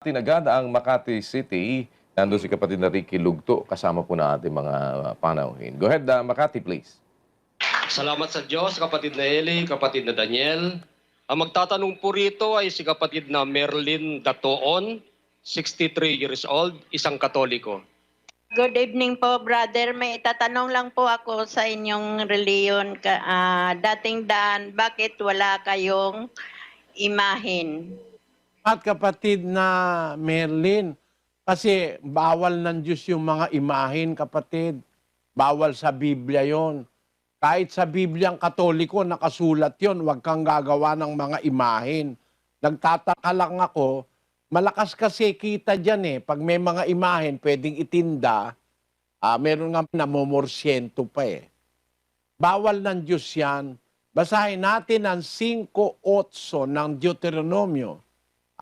Tinagad ang Makati City. Nandun si kapatid na Ricky Lugto, kasama po na ating mga panauhin. Go ahead, Makati, please. Salamat sa Diyos, kapatid na Eli, kapatid na Daniel. Ang magtatanong po rito ay si kapatid na Merlin Datoon, 63 years old, isang Katoliko. Good evening po, brother. May itatanong lang po ako sa inyong reliyon. Dating daan, bakit wala kayong imahin? At kapatid na Merlin, kasi bawal ng Diyos yung mga imahin, kapatid. Bawal sa Biblia yon. Kahit sa Bibliang Katoliko, nakasulat yon, huwag kang gagawa ng mga imahin. Nagtataka lang ako, malakas kasi kita dyan eh. Pag may mga imahin, pwedeng itinda, meron nga namomorsyento pa eh. Bawal ng Diyos yan. Basahin natin ang 5:8 ng Deuteronomio.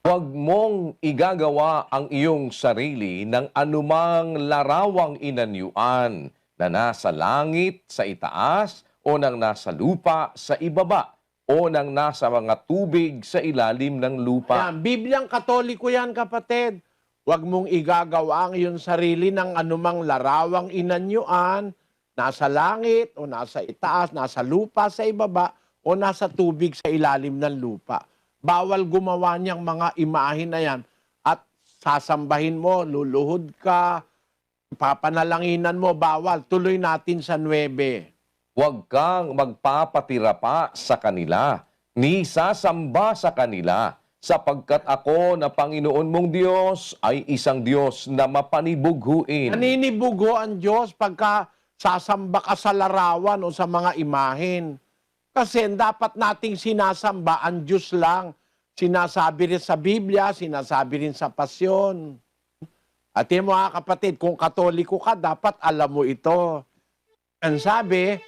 Huwag mong igagawa ang iyong sarili ng anumang larawang inanyuan na nasa langit sa itaas o nang nasa lupa sa ibaba o nang nasa mga tubig sa ilalim ng lupa. Yan, Bibliang Katoliko yan, kapatid. Huwag mong igagawa ang iyong sarili ng anumang larawang inanyuan, nasa langit o nasa itaas, nasa lupa sa ibaba o nasa tubig sa ilalim ng lupa. Bawal gumawa niyang mga imahin na yan at sasambahin mo, luluhod ka, papanalanginan mo, bawal. Tuloy natin sa 9. Huwag kang magpapatira pa sa kanila, ni sasamba sa kanila, sapagkat ako na Panginoon mong Diyos ay isang Diyos na mapanibughuin. Naninibugo ang Diyos pagka sasamba ka sa larawan o sa mga imahin. Kasi dapat nating sinasamba ang Diyos lang. Sinasabi rin sa Biblia, sinasabi rin sa pasyon. At yung mga kapatid, kung Katoliko ka, dapat alam mo ito. Ang sabi,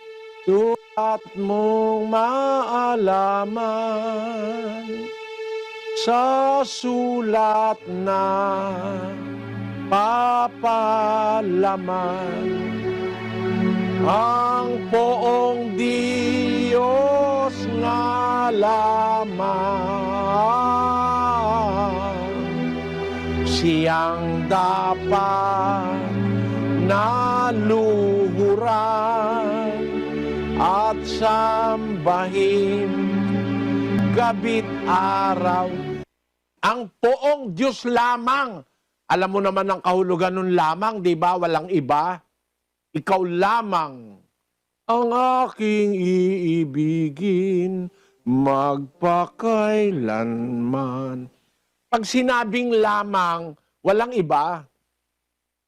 sulat mong maalaman sa sulat na papalaman ang poong Diyos nga lamang, siyang dapat naluhuran at sambahin gabi't araw. Ang poong Diyos lamang. Alam mo naman ang kahulugan nun lamang, di ba? Walang iba. Ikaw lamang ang aking iibigin magpakailanman. Pag sinabing lamang, walang iba.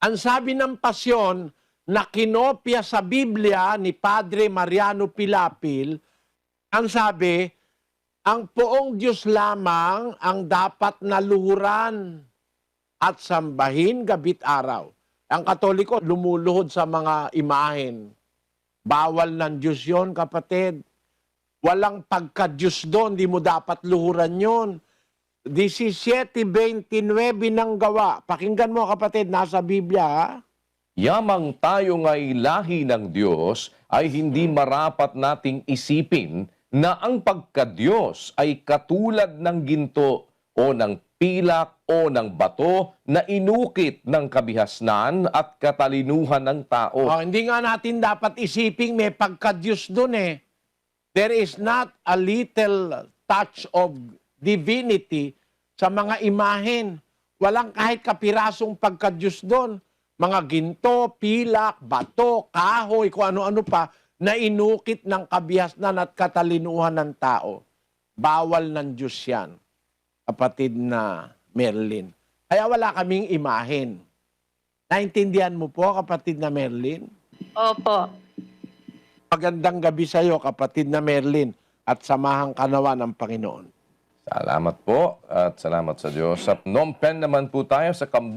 Ang sabi ng pasyon na kinopya sa Biblia ni Padre Mariano Pilapil, ang sabi, ang poong Diyos lamang ang dapat naluhuran at sambahin gabi't araw. Ang Katoliko lumuluhod sa mga imahin. Bawal ng Diyos yon, kapatid. Walang pagka-Diyos doon, di mo dapat luhuran yon. 17:29 ng Gawa. Pakinggan mo, kapatid, nasa Biblia, ha? Yamang tayo nga'y lahi ng Diyos ay hindi marapat nating isipin na ang pagka-Diyos ay katulad ng ginto o ng pilak o ng bato na inukit ng kabihasnan at katalinuhan ng tao. Hindi nga natin dapat isiping may pagka-Diyos doon eh. There is not a little touch of divinity sa mga imahen. Walang kahit kapirasong pagka-Diyos doon. Mga ginto, pilak, bato, kahoy, kung ano-ano pa, na inukit ng kabihasnan at katalinuhan ng tao. Bawal ng Diyos yan, kapatid na Merlin. Kaya wala kaming imahen. Naintindihan mo po, kapatid na Merlin? Opo. Magandang gabi sa iyo, kapatid na Merlin, at samahang kanawa ng Panginoon. Salamat po at salamat sa Diyos. Sa Phnom Penh naman po tayo sa Cambodia.